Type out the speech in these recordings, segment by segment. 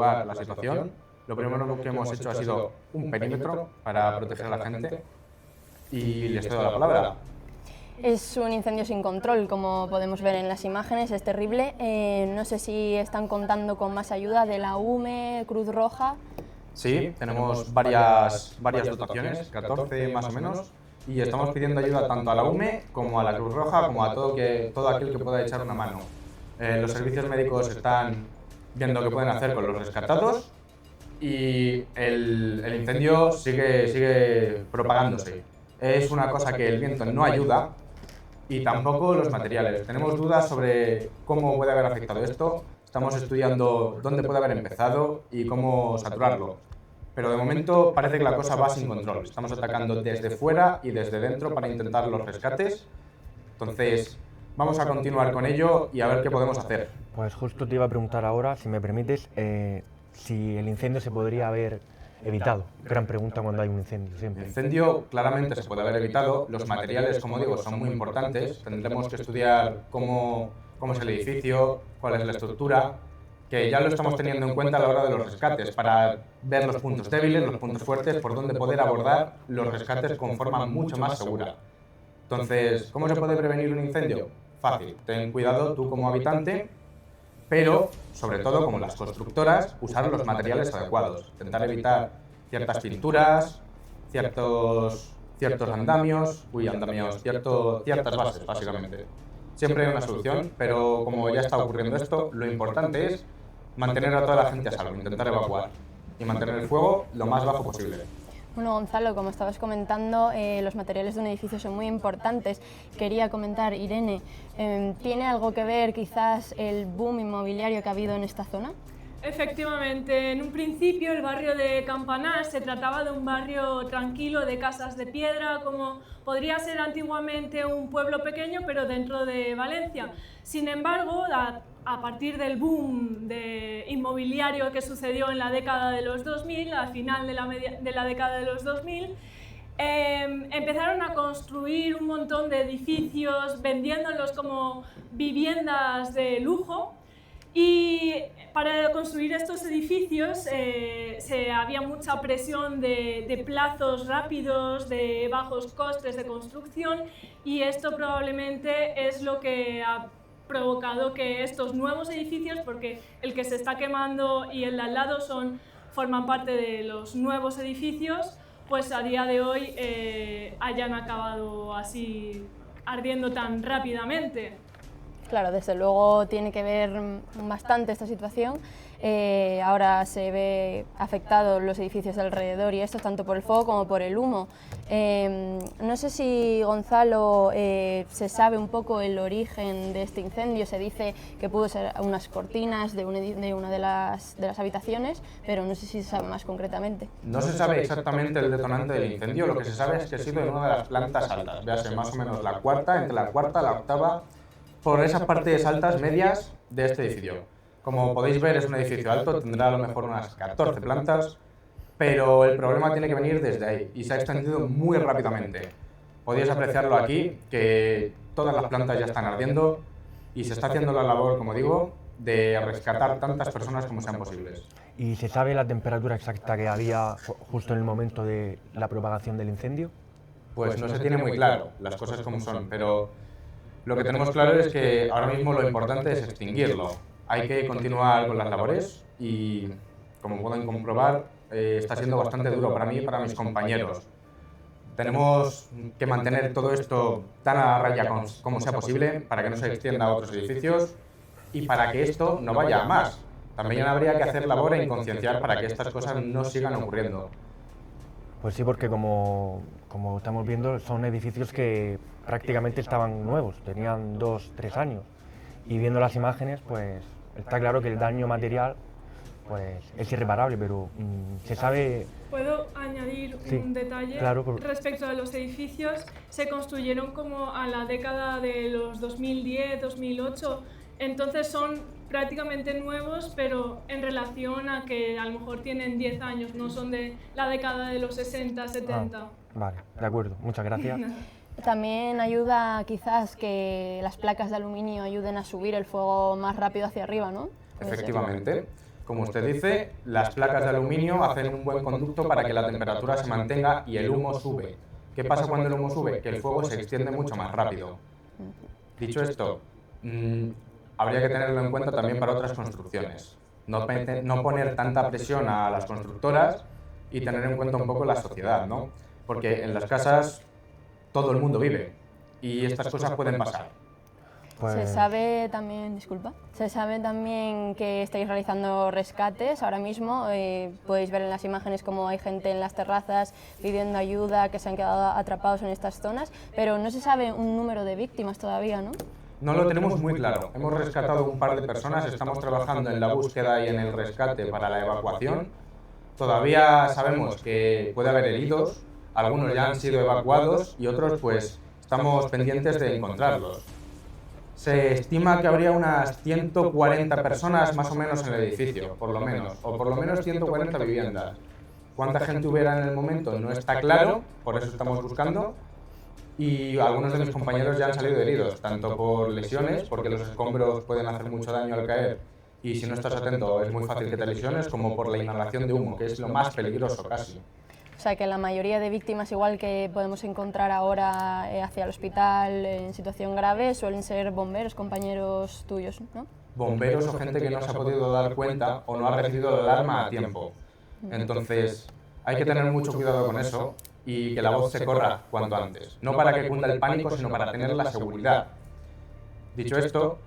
comprobar la situación, lo primero que hemos hecho ha sido un perímetro para proteger a la gente y les cedo la palabra. Es un incendio sin control, como podemos ver en las imágenes, es terrible. No sé si están contando con más ayuda de la UME, Cruz Roja. Sí, tenemos varias dotaciones, 14 más o menos, y estamos pidiendo ayuda tanto a la UME como a la Cruz Roja, como a todo aquel que pueda echar una mano. Los servicios médicos están viendo qué pueden hacer con los rescatados y el incendio sigue propagándose. Es una cosa que el viento no ayuda y tampoco los materiales. Tenemos dudas sobre cómo puede haber afectado esto. Estamos estudiando dónde puede haber empezado y cómo saturarlo. Pero de momento parece que la cosa va sin control. Estamos atacando desde fuera y desde dentro para intentar los rescates. Entonces, vamos a continuar con ello y a ver qué podemos hacer. Pues justo te iba a preguntar ahora, si me permites, si el incendio se podría haber evitado. Gran pregunta cuando hay un incendio, siempre. El incendio claramente se puede haber evitado. Los materiales, como digo, son muy importantes. Tendremos que estudiar cómo es el edificio, cuál es la estructura, que ya lo estamos teniendo en cuenta a la hora de los rescates, para ver los puntos débiles, los puntos fuertes, por donde poder abordar los rescates con forma mucho más segura. Entonces, ¿cómo se puede prevenir un incendio? Fácil, ten cuidado tú como habitante, pero, sobre todo, como las constructoras, usar los materiales adecuados, intentar evitar ciertas pinturas, ciertas bases, básicamente. Siempre hay una solución, pero como ya está ocurriendo esto, lo importante es mantener a toda la gente a salvo, intentar evacuar y mantener el fuego lo más bajo posible. Bueno, Gonzalo, como estabas comentando, los materiales de un edificio son muy importantes. Quería comentar, Irene, ¿tiene algo que ver quizás el boom inmobiliario que ha habido en esta zona? Efectivamente, en un principio el barrio de Campanar se trataba de un barrio tranquilo de casas de piedra, como podría ser antiguamente un pueblo pequeño, pero dentro de Valencia. Sin embargo, a partir del boom inmobiliario que sucedió en la década de los 2000, al final de la década de los 2000, empezaron a construir un montón de edificios, vendiéndolos como viviendas de lujo. Y para construir estos edificios había mucha presión de plazos rápidos, de bajos costes de construcción, y esto probablemente es lo que ha provocado que estos nuevos edificios, porque el que se está quemando y el de al lado forman parte de los nuevos edificios, pues a día de hoy hayan acabado así ardiendo tan rápidamente. Claro, desde luego tiene que ver bastante esta situación. Ahora se ve afectados los edificios de alrededor y esto tanto por el fuego como por el humo. No sé si, Gonzalo, se sabe un poco el origen de este incendio. Se dice que pudo ser unas cortinas de una de las habitaciones, pero no sé si se sabe más concretamente. No se sabe exactamente el detonante del incendio. Lo que se sabe es que ha sido en una de las plantas altas. Véase más o menos la cuarta, entre la cuarta y la octava, por esas partes altas medias de este edificio. Como podéis ver, es un edificio alto, tendrá a lo mejor unas 14 plantas, pero el problema tiene que venir desde ahí y se ha extendido muy rápidamente. Podéis apreciarlo aquí, que todas las plantas ya están ardiendo y se está haciendo la labor, como digo, de rescatar tantas personas como sean posibles. ¿Y se sabe la temperatura exacta que había justo en el momento de la propagación del incendio? Pues no se tiene muy claro las cosas como son, pero lo que tenemos claro es que ahora mismo lo importante es extinguirlo. Hay que continuar con las labores y, como pueden comprobar, está siendo bastante duro para mí y para mis compañeros. Tenemos que mantener todo esto tan a raya como sea posible para que no se extienda a otros edificios y para que esto no vaya a más. También habría que hacer labor en concienciar para que estas cosas no sigan ocurriendo. Pues sí, porque como estamos viendo, son edificios que prácticamente estaban nuevos, tenían 2-3 años. Y viendo las imágenes, pues está claro que el daño material pues, es irreparable, pero se sabe... ¿Puedo añadir un detalle? Claro, respecto a los edificios, se construyeron como a la década de los 2010, 2008, entonces son prácticamente nuevos, pero en relación a que a lo mejor tienen 10 años, no son de la década de los 60, 70. Vale, de acuerdo, muchas gracias. También ayuda quizás que las placas de aluminio ayuden a subir el fuego más rápido hacia arriba, ¿no? Efectivamente. como usted dice, las placas de aluminio hacen un buen conducto para que la temperatura se mantenga y el humo sube. ¿Qué pasa cuando el humo sube? Que el fuego se extiende mucho más rápido. Dicho esto, habría que tenerlo en cuenta también para otras construcciones. No poner tanta presión a las constructoras y tener en cuenta un poco la sociedad, ¿no? Porque en las casas todo el mundo vive y estas cosas pueden pasar. Se sabe también, se sabe también que estáis realizando rescates ahora mismo. Podéis ver en las imágenes cómo hay gente en las terrazas pidiendo ayuda, que se han quedado atrapados en estas zonas, pero no se sabe un número de víctimas todavía, ¿no? No lo tenemos muy claro. Hemos rescatado un par de personas, estamos trabajando en la búsqueda y en el rescate para la evacuación. Todavía sabemos que puede haber heridos, algunos ya han sido evacuados y otros pues estamos pendientes de encontrarlos. Se estima que habría unas 140 personas más o menos en el edificio, por lo menos, o por lo menos 140 viviendas. Cuánta gente hubiera en el momento no está claro, por eso estamos buscando, y algunos de mis compañeros ya han salido heridos, tanto por lesiones, porque los escombros pueden hacer mucho daño al caer, y si no estás atento es muy fácil que te lesiones, como por la inhalación de humo, que es lo más peligroso casi. O sea que la mayoría de víctimas, igual que podemos encontrar ahora hacia el hospital en situación grave, suelen ser bomberos, compañeros tuyos, ¿no? Bomberos o gente que no se ha podido dar cuenta o no ha recibido la alarma a tiempo. Entonces, hay que tener mucho cuidado con eso y que la voz se corra cuanto antes. No para que cunda el pánico, sino para tener la seguridad. Dicho esto,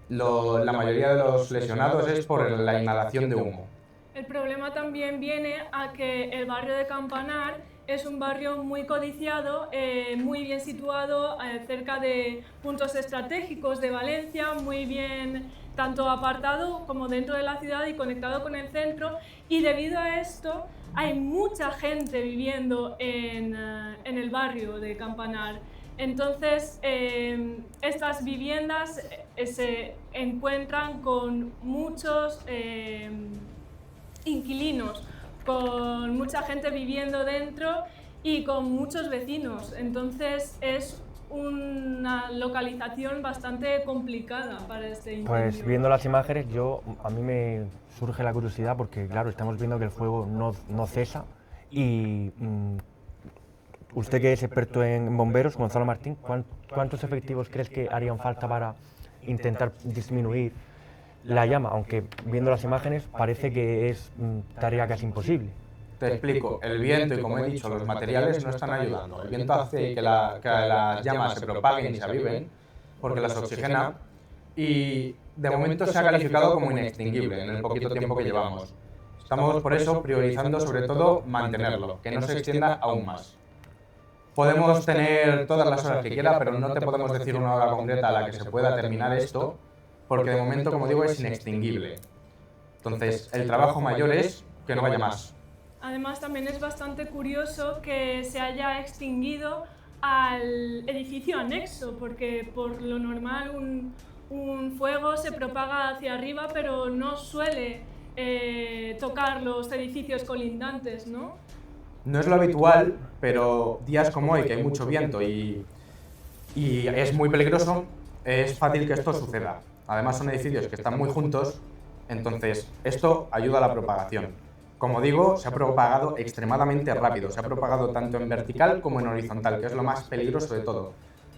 la mayoría de los lesionados es por la inhalación de humo. El problema también viene a que el barrio de Campanar es un barrio muy codiciado, muy bien situado cerca de puntos estratégicos de Valencia, muy bien tanto apartado como dentro de la ciudad y conectado con el centro, y debido a esto hay mucha gente viviendo en el barrio de Campanar. Entonces, estas viviendas se encuentran con muchos inquilinos, con mucha gente viviendo dentro y con muchos vecinos. Entonces es una localización bastante complicada para este incendio. Pues viendo las imágenes, a mí me surge la curiosidad porque, claro, estamos viendo que el fuego no cesa y usted, que es experto en bomberos, Gonzalo Martín, ¿cuántos efectivos crees que harían falta para intentar disminuir la llama? Aunque viendo las imágenes parece que es tarea casi imposible. Te explico, el viento y, como he dicho, los materiales no están ayudando. El viento hace que las llamas se propaguen y se aviven porque las oxigena, y de momento se ha calificado como inextinguible en el poquito tiempo que llevamos. Estamos por eso priorizando sobre todo mantenerlo, que no se extienda aún más. Podemos tener todas las horas que quiera, pero no te podemos decir una hora concreta a la que se pueda terminar esto, porque de momento, como digo, es inextinguible. Entonces, el trabajo mayor es que no vaya más. Además, también es bastante curioso que se haya extinguido al edificio anexo, porque por lo normal un fuego se propaga hacia arriba, pero no suele tocar los edificios colindantes, ¿no? No es lo habitual, pero días como hoy, que hay mucho viento y es muy peligroso, es fácil que esto suceda. Además, son edificios que están muy juntos, entonces esto ayuda a la propagación. Como digo, se ha propagado extremadamente rápido, se ha propagado tanto en vertical como en horizontal, que es lo más peligroso de todo,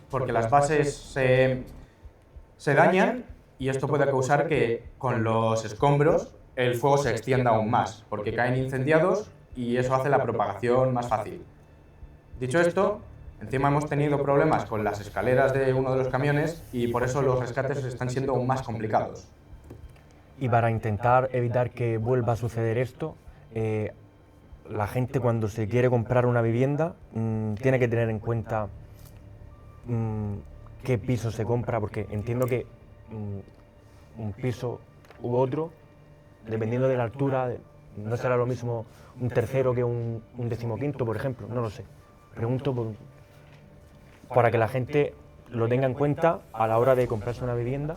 porque las bases se dañan y esto puede causar que con los escombros el fuego se extienda aún más, porque caen incendiados y eso hace la propagación más fácil. Dicho esto, encima hemos tenido problemas con las escaleras de uno de los camiones y por eso los rescates están siendo aún más complicados. Y para intentar evitar que vuelva a suceder esto, la gente, cuando se quiere comprar una vivienda, tiene que tener en cuenta qué piso se compra, porque entiendo que un piso u otro, dependiendo de la altura, no será lo mismo un tercero que un decimoquinto, por ejemplo, no lo sé. Pregunto para que la gente lo tenga en cuenta a la hora de comprarse una vivienda.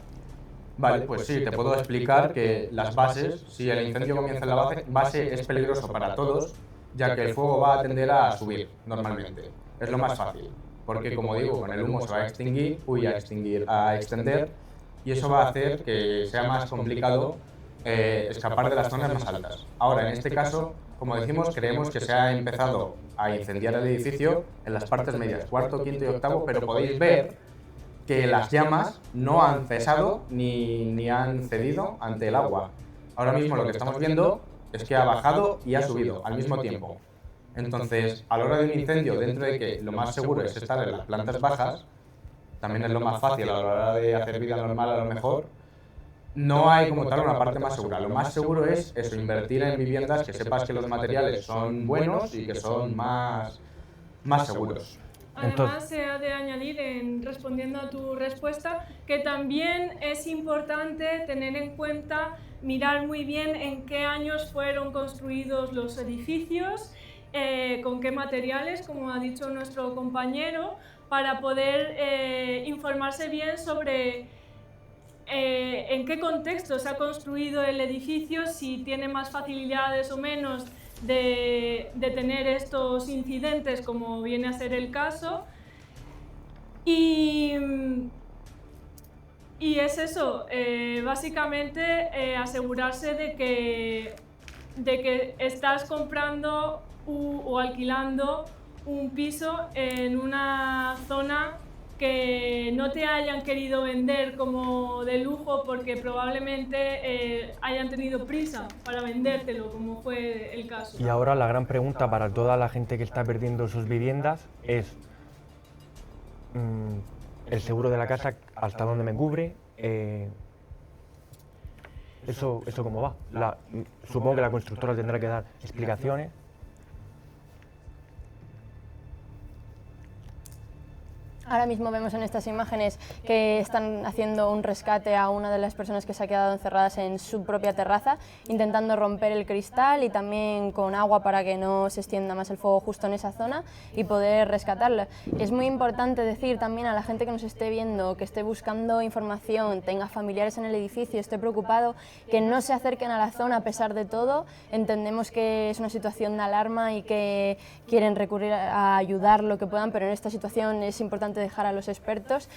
Vale, pues sí, te puedo explicar que las bases, si el incendio comienza en la base, es peligroso para todos, ya que el fuego va a tender a subir normalmente. Es lo más fácil, porque como digo, con el humo se va a extender, y eso va a hacer que sea más complicado escapar de las zonas más altas. Ahora, en este caso, como decimos, creemos que se ha empezado a incendiar el edificio en las partes medias, cuarto, quinto y octavo, pero podéis ver que las llamas no han cesado ni han cedido ante el agua. Ahora mismo lo que estamos viendo es que ha bajado y ha subido al mismo tiempo. Entonces, a la hora de un incendio, dentro de que lo más seguro es estar en las plantas bajas, también es lo más fácil a la hora de hacer vida normal a lo mejor, no hay como tal una parte más segura. Lo más seguro es eso, invertir en viviendas que sepas que los materiales son buenos y que son más seguros. Además, se ha de añadir, respondiendo a tu respuesta, que también es importante tener en cuenta, mirar muy bien en qué años fueron construidos los edificios, con qué materiales, como ha dicho nuestro compañero, para poder informarse bien sobre en qué contexto se ha construido el edificio, si tiene más facilidades o menos de tener estos incidentes, como viene a ser el caso. Y es eso, básicamente asegurarse de que estás comprando o alquilando un piso en una zona que no te hayan querido vender como de lujo porque probablemente hayan tenido prisa para vendértelo, como fue el caso. Y ahora la gran pregunta para toda la gente que está perdiendo sus viviendas es el seguro de la casa, ¿hasta dónde me cubre? ¿Eso cómo va? Supongo que la constructora tendrá que dar explicaciones. Ahora mismo vemos en estas imágenes que están haciendo un rescate a una de las personas que se ha quedado encerradas en su propia terraza, intentando romper el cristal y también con agua para que no se extienda más el fuego justo en esa zona y poder rescatarla. Es muy importante decir también a la gente que nos esté viendo, que esté buscando información, tenga familiares en el edificio, esté preocupado, que no se acerquen a la zona a pesar de todo. Entendemos que es una situación de alarma y que quieren recurrir a ayudar lo que puedan, pero en esta situación es importante dejar a los expertos.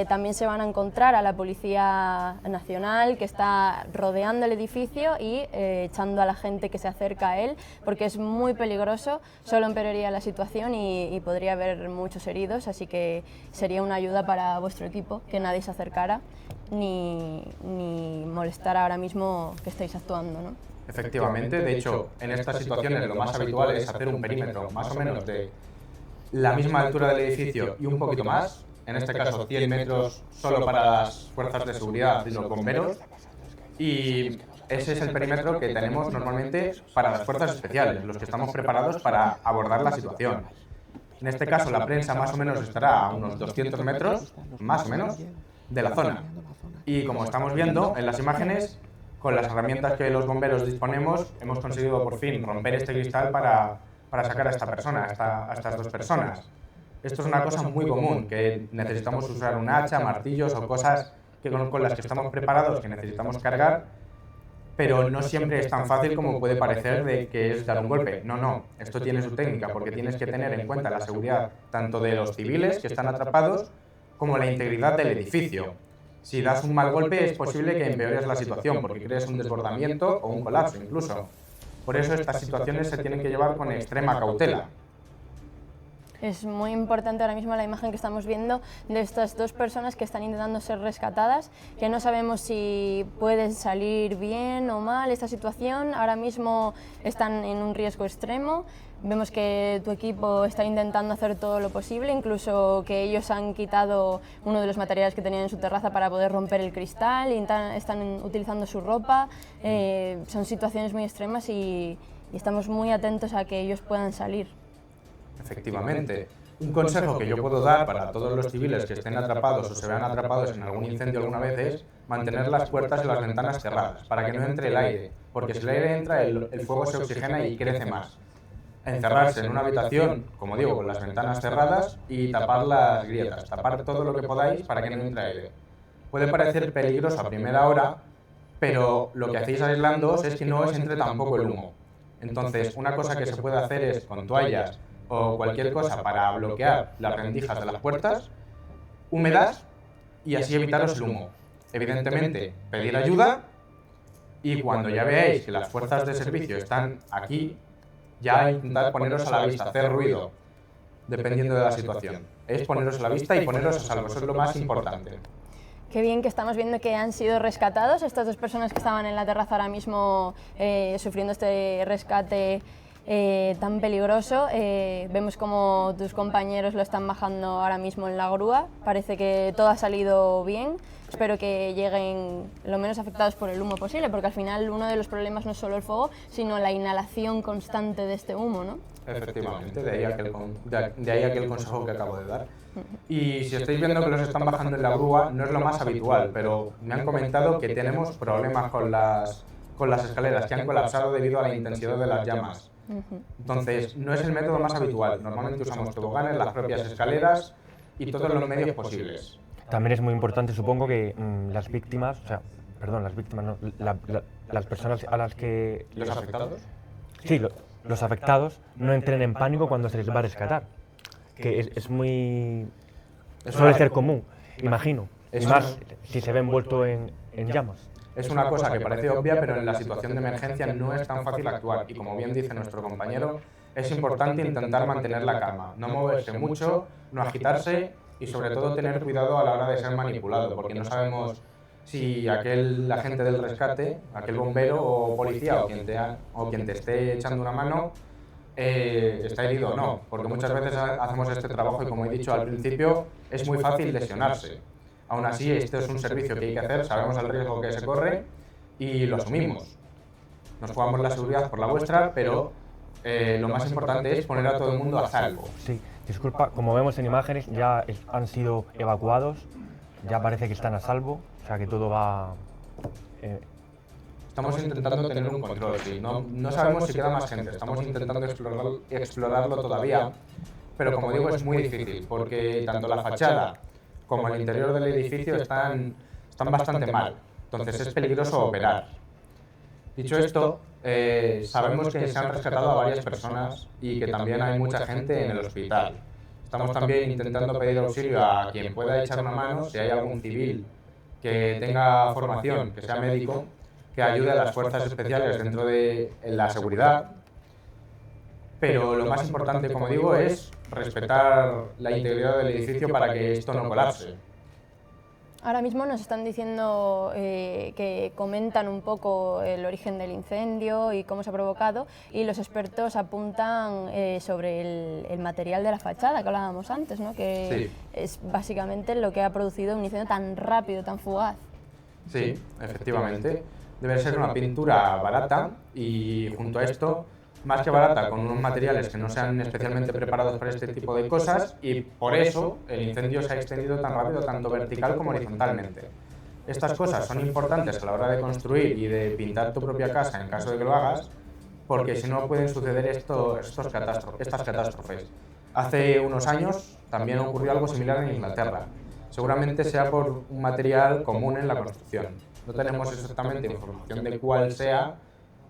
También se van a encontrar a la Policía Nacional, que está rodeando el edificio y echando a la gente que se acerca a él, porque es muy peligroso, solo empeoraría la situación y podría haber muchos heridos, así que sería una ayuda para vuestro equipo que nadie se acercara ni molestara ahora mismo que estáis actuando, ¿no? Efectivamente, de hecho, en estas situaciones lo más habitual es hacer un perímetro más o menos de la misma altura del edificio y un poquito más, en este caso 100 metros solo para las fuerzas de seguridad y los bomberos, y ese es el perímetro que tenemos normalmente para las fuerzas especiales, los que estamos preparados para abordar la situación. En este caso la prensa más o menos estará a unos 200 metros, más o menos, de la zona. Y como estamos viendo en las imágenes, con las herramientas que los bomberos disponemos, hemos conseguido por fin romper este cristal para sacar a esta persona, a estas dos personas. Esto es una cosa muy común, que necesitamos usar un hacha, martillos o cosas con las que estamos preparados, que necesitamos cargar, pero no siempre es tan fácil como puede parecer de que es dar un golpe. No, esto tiene su técnica, porque tienes que tener en cuenta la seguridad tanto de los civiles que están atrapados como la integridad del edificio. Si das un mal golpe es posible que empeores la situación, porque crees un desbordamiento o un colapso incluso. Por eso estas situaciones se tienen que llevar con extrema cautela. Es muy importante ahora mismo la imagen que estamos viendo de estas dos personas que están intentando ser rescatadas, que no sabemos si puede salir bien o mal esta situación. Ahora mismo están en un riesgo extremo. Vemos que tu equipo está intentando hacer todo lo posible, incluso que ellos han quitado uno de los materiales que tenían en su terraza para poder romper el cristal, y están utilizando su ropa. Son situaciones muy extremas y estamos muy atentos a que ellos puedan salir. Efectivamente. Un consejo que yo puedo dar para todos los civiles que estén atrapados o se vean atrapados en algún incendio alguna vez es mantener las puertas y las ventanas cerradas, para que no entre el aire, porque si el aire entra, el fuego se oxigena y crece más. Encerrarse en una habitación, como digo, con las ventanas cerradas y tapar las grietas, tapar todo lo que podáis para que no entre aire. Puede parecer peligroso a primera hora, pero lo que hacéis aislándoos es que no os entre tampoco el humo. Entonces, una cosa que se puede hacer es con toallas o cualquier cosa para bloquear las rendijas de las puertas, húmedas, y así evitaros el humo. Evidentemente, pedir ayuda Y cuando ya veáis que las fuerzas de servicio están aquí, ya intentad poneros a la vista, hacer ruido, dependiendo de la situación. Es poneros a la vista y poneros a salvo, eso es lo más importante. Qué bien que estamos viendo que han sido rescatados estas dos personas que estaban en la terraza ahora mismo sufriendo este rescate tan peligroso. Vemos como tus compañeros lo están bajando ahora mismo en la grúa. Parece que todo ha salido bien. Espero que lleguen lo menos afectados por el humo posible, porque al final uno de los problemas no es solo el fuego, sino la inhalación constante de este humo, ¿no? Efectivamente, de ahí aquel consejo que acabo de dar. Y si estáis viendo que los están bajando en la grúa, no es lo más habitual, pero me han comentado que tenemos problemas con las escaleras, que han colapsado debido a la intensidad de las llamas. Entonces, no es el método más habitual. Normalmente usamos toboganes, las propias escaleras y todos los medios posibles. También es muy importante, supongo, que las víctimas, o sea, perdón, las víctimas no, las personas a las que... ¿Los afectados? Sí, los afectados no entren en pánico cuando se les va a rescatar, que es muy... suele ser común, imagino, y más si se ve envuelto en llamas. Es una cosa que parece obvia, pero en la situación de emergencia no es tan fácil actuar y, como bien dice nuestro compañero, es importante intentar mantener la calma, no moverse mucho, no agitarse y sobre todo tener cuidado a la hora de ser manipulado, porque no sabemos si aquel agente del rescate, aquel bombero o policía o quien te esté echando una mano está herido o no, porque muchas veces hacemos este trabajo y, como he dicho al principio, es muy fácil lesionarse. Aún así, este es un servicio que hay que hacer, sabemos el riesgo que se corre y lo asumimos. Nos jugamos la seguridad por la vuestra, pero lo más importante es poner a todo el mundo a salvo. Sí, disculpa, como vemos en imágenes, ya han sido evacuados, ya parece que están a salvo, o sea que todo va... Estamos intentando tener un control, sí. No sabemos si queda más gente, estamos intentando explorarlo todavía, pero como digo, es muy difícil, porque tanto la fachada como el interior del edificio están bastante mal, entonces es peligroso operar. Dicho esto, sabemos que se han rescatado a varias personas y que también hay mucha gente en el hospital. Estamos también intentando pedir auxilio a quien pueda echar una mano, si hay algún civil que tenga formación, que sea médico, que ayude a las fuerzas especiales dentro de la seguridad. Pero lo más importante, como digo, es respetar la integridad del edificio para que esto no colapse. Ahora mismo nos están diciendo que comentan un poco el origen del incendio y cómo se ha provocado, y los expertos apuntan sobre el material de la fachada que hablábamos antes, ¿no? Que sí, es básicamente lo que ha producido un incendio tan rápido, tan fugaz. Sí, efectivamente. Debe ser una pintura barata y, junto a esto, más que barata, con unos materiales que no sean especialmente preparados para este tipo de cosas, y por eso el incendio se ha extendido tan rápido, tanto vertical como horizontalmente. Estas cosas son importantes a la hora de construir y de pintar tu propia casa en caso de que lo hagas, porque si no pueden suceder estas catástrofes. Hace unos años también ocurrió algo similar en Inglaterra. Seguramente sea por un material común en la construcción. No tenemos exactamente información de cuál sea,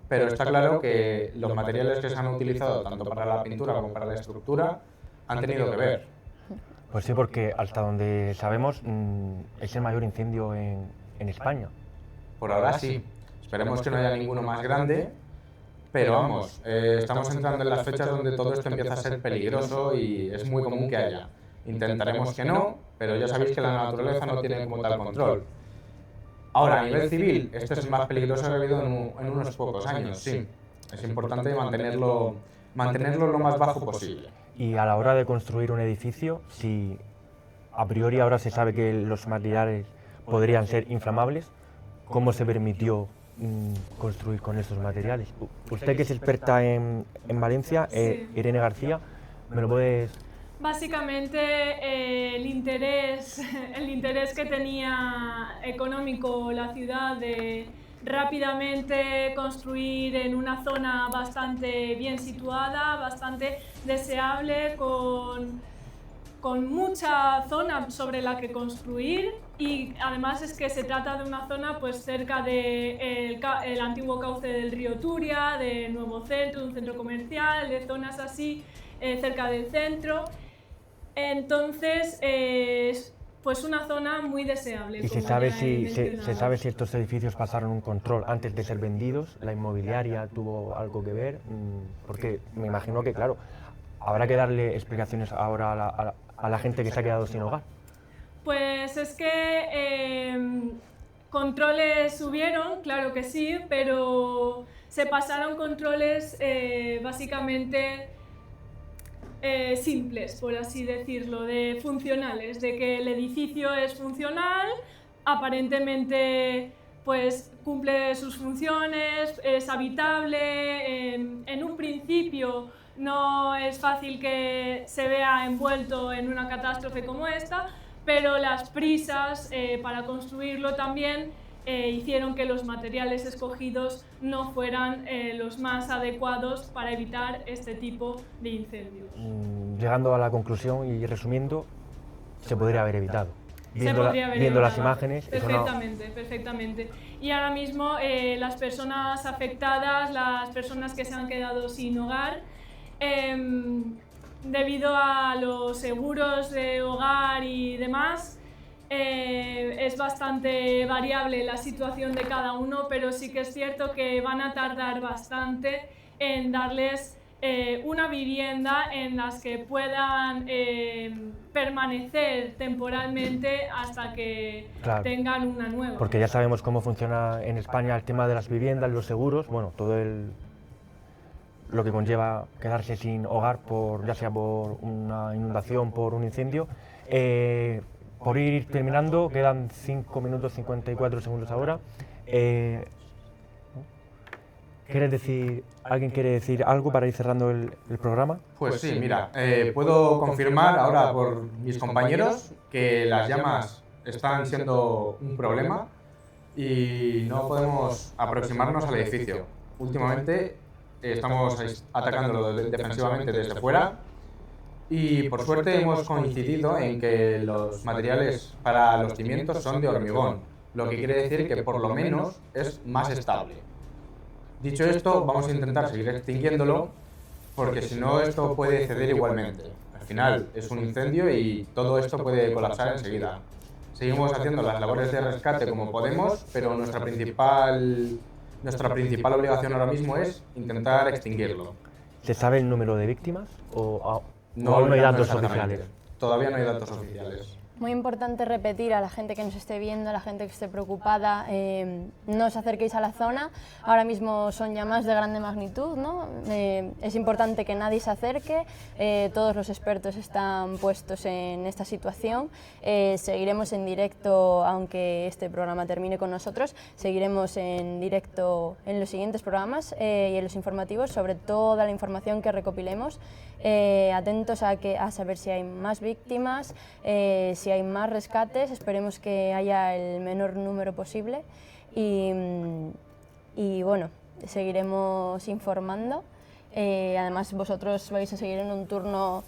pero está claro que los materiales que se han utilizado tanto para la pintura como para la estructura han tenido que ver. Pues sí, porque hasta donde sabemos es el mayor incendio en España. Por ahora sí. Esperemos que no haya ninguno más grande, pero vamos, estamos entrando en las fechas donde todo esto empieza a ser peligroso y es muy común que haya. Intentaremos que no, pero ya sabéis que la naturaleza no tiene como tal control. Ahora, a nivel civil, este es el más peligroso que ha habido en unos pocos años, sí. Es importante mantenerlo lo más bajo posible. Y a la hora de construir un edificio, si a priori ahora se sabe que los materiales podrían ser inflamables, ¿cómo se permitió construir con estos materiales? Usted, que es experta en Valencia, Sí. Irene García, ¿me lo puedes...? Básicamente el interés que tenía económico la ciudad de rápidamente construir en una zona bastante bien situada, bastante deseable, con mucha zona sobre la que construir, y además es que se trata de una zona pues cerca del antiguo cauce del río Turia, de Nuevo Centro, de un centro comercial, de zonas así cerca del centro. Entonces pues una zona muy deseable. ¿Y se como sabe, ya he si, se mencionado. sabe si estos edificios pasaron un control antes de ser vendidos? ¿La inmobiliaria tuvo algo que ver? Porque me imagino que, claro, habrá que darle explicaciones ahora a la gente que se ha quedado sin hogar. Pues es que controles hubieron, claro que sí, pero se pasaron controles básicamente simples, por así decirlo, de funcionales, de que el edificio es funcional, aparentemente pues cumple sus funciones, es habitable, en un principio no es fácil que se vea envuelto en una catástrofe como esta, pero las prisas para construirlo también hicieron que los materiales escogidos no fueran los más adecuados para evitar este tipo de incendios. Llegando a la conclusión y resumiendo, se podría haber evitado. Viendo las imágenes, perfectamente, perfectamente. Y ahora mismo las personas afectadas, las personas que se han quedado sin hogar, debido a los seguros de hogar y demás, es bastante variable la situación de cada uno, pero sí que es cierto que van a tardar bastante en darles una vivienda en las que puedan permanecer temporalmente hasta que tengan una nueva. Porque ya sabemos cómo funciona en España el tema de las viviendas, los seguros, bueno, todo lo que conlleva quedarse sin hogar, ya sea por una inundación, por un incendio. Por ir terminando, quedan 5 minutos 54 segundos ahora. ¿Alguien quiere decir algo para ir cerrando el programa? Pues sí, mira, puedo confirmar ahora por mis compañeros que las llamas están siendo un problema y no podemos aproximarnos al edificio. Últimamente estamos atacándolo defensivamente desde fuera y por suerte hemos coincidido en que los materiales para los cimientos son de hormigón, lo que quiere decir que por lo menos es más estable. Dicho esto, vamos a intentar seguir extinguiéndolo porque si no esto puede ceder igualmente. Al final es un incendio y todo esto puede colapsar enseguida. Seguimos haciendo las labores de rescate como podemos, pero nuestra principal obligación ahora mismo es intentar extinguirlo. ¿Se sabe el número de víctimas o no hay datos exactamente. oficiales? Todavía no hay datos oficiales. Muy importante repetir a la gente que nos esté viendo, a la gente que esté preocupada, no os acerquéis a la zona. Ahora mismo son llamas de grande magnitud, ¿no? Es importante que nadie se acerque, todos los expertos están puestos en esta situación. Seguiremos en directo, aunque este programa termine con nosotros, seguiremos en directo en los siguientes programas y en los informativos sobre toda la información que recopilemos. Atentos a saber si hay más víctimas, si hay más rescates, esperemos que haya el menor número posible y bueno, seguiremos informando. Además vosotros vais a seguir en un turno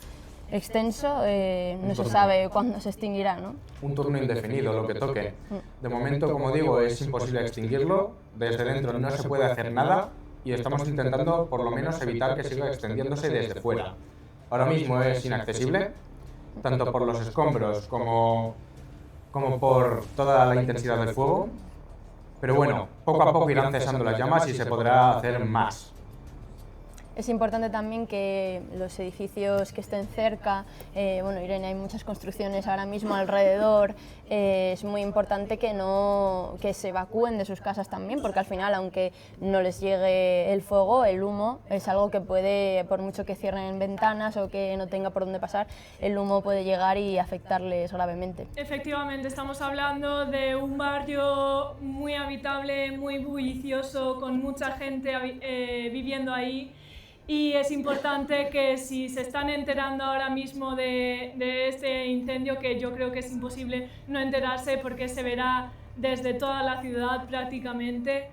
extenso, no se sabe cuándo se extinguirá, ¿no? Un turno indefinido, lo que toque. De momento, como digo, es imposible extinguirlo, desde dentro no se puede hacer nada y estamos intentando por lo menos evitar que siga extendiéndose desde fuera. Ahora mismo es inaccesible, tanto por los escombros como por toda la intensidad del fuego, pero bueno, poco a poco irán cesando las llamas y se podrá hacer más. Es importante también que los edificios que estén cerca, bueno, Irene, hay muchas construcciones ahora mismo alrededor, es muy importante que se evacúen de sus casas también, porque al final, aunque no les llegue el fuego, el humo es algo que puede, por mucho que cierren ventanas o que no tenga por dónde pasar, el humo puede llegar y afectarles gravemente. Efectivamente, estamos hablando de un barrio muy habitable, muy bullicioso, con mucha gente viviendo ahí. Y es importante que si se están enterando ahora mismo de este incendio, que yo creo que es imposible no enterarse porque se verá desde toda la ciudad prácticamente,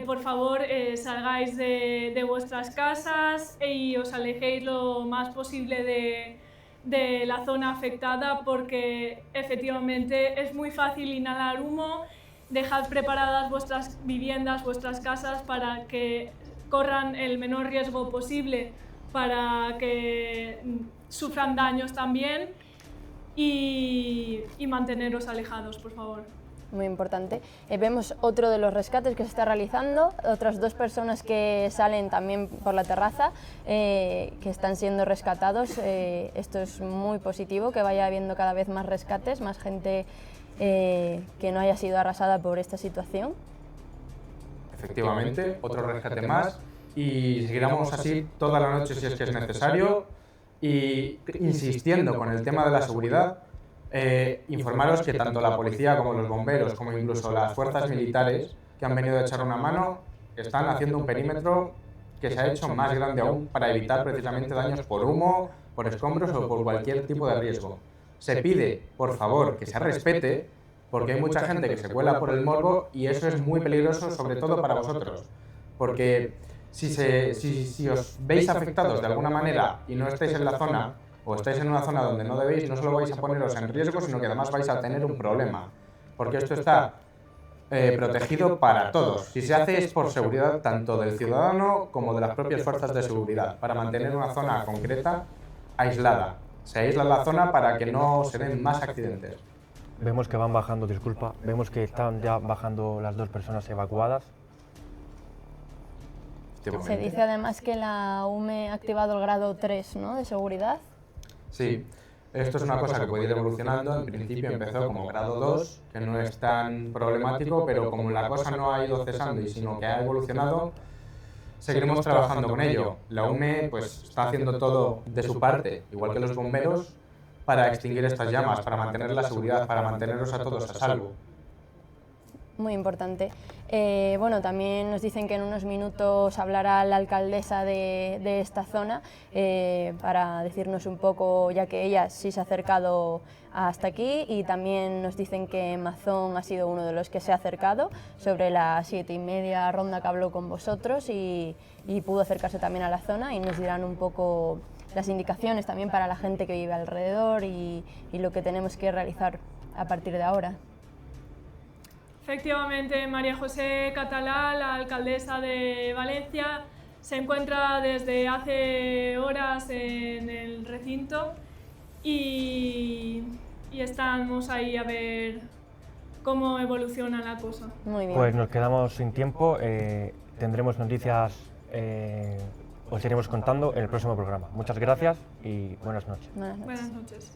por favor salgáis de vuestras casas y os alejéis lo más posible de la zona afectada, porque efectivamente es muy fácil inhalar humo. Dejad preparadas vuestras viviendas, vuestras casas para que corran el menor riesgo posible, para que sufran daños también. y manteneros alejados, por favor. Muy importante. Vemos otro de los rescates que se está realizando, otras 2 personas que salen también por la terraza, que están siendo rescatados. Esto es muy positivo, que vaya habiendo cada vez más rescates, más gente que no haya sido arrasada por esta situación. Efectivamente, otro rescate más y seguiremos así toda la noche si es que es necesario y insistiendo con el tema de la seguridad. Informaros que tanto la policía como los bomberos, como incluso las fuerzas militares que han venido a echar una mano, están haciendo un perímetro que se ha hecho más grande aún para evitar precisamente daños por humo, por escombros o por cualquier tipo de riesgo. Se pide, por favor, que se respete, porque hay mucha gente que se cuela por el morbo y eso es muy peligroso, sobre todo para vosotros, porque si os veis afectados de alguna manera y no estáis en la zona, o estáis en una zona donde no debéis, no solo vais a poneros en riesgo, sino que además vais a tener un problema, porque esto está protegido para todos. Si se hace es por seguridad tanto del ciudadano como de las propias fuerzas de seguridad, para mantener una zona concreta aislada. Se aísla la zona para que no se den más accidentes. Vemos que van bajando, disculpa, vemos que están ya bajando las 2 personas evacuadas. Se dice además que la UME ha activado el grado 3, ¿no?, de seguridad. Sí, esto es una cosa que puede ir evolucionando. En principio empezó como grado 2, que no es tan problemático, pero como la cosa no ha ido cesando y sino que ha evolucionado, seguiremos trabajando con ello. La UME pues está haciendo todo de su parte, igual que los bomberos, para extinguir estas llamas, para mantener la seguridad, para mantenerlos a todos a salvo. Muy importante. Bueno, también nos dicen que en unos minutos hablará la alcaldesa de esta zona para decirnos un poco, ya que ella sí se ha acercado hasta aquí, y también nos dicen que Mazón ha sido uno de los que se ha acercado sobre las 7:30 ronda que habló con vosotros y pudo acercarse también a la zona, y nos dirán un poco las indicaciones también para la gente que vive alrededor y lo que tenemos que realizar a partir de ahora. Efectivamente, María José Catalá, la alcaldesa de Valencia, se encuentra desde hace horas en el recinto y estamos ahí a ver cómo evoluciona la cosa. Muy bien. Pues nos quedamos sin tiempo, tendremos noticias, os iremos contando en el próximo programa. Muchas gracias y buenas noches. Buenas noches. Buenas noches.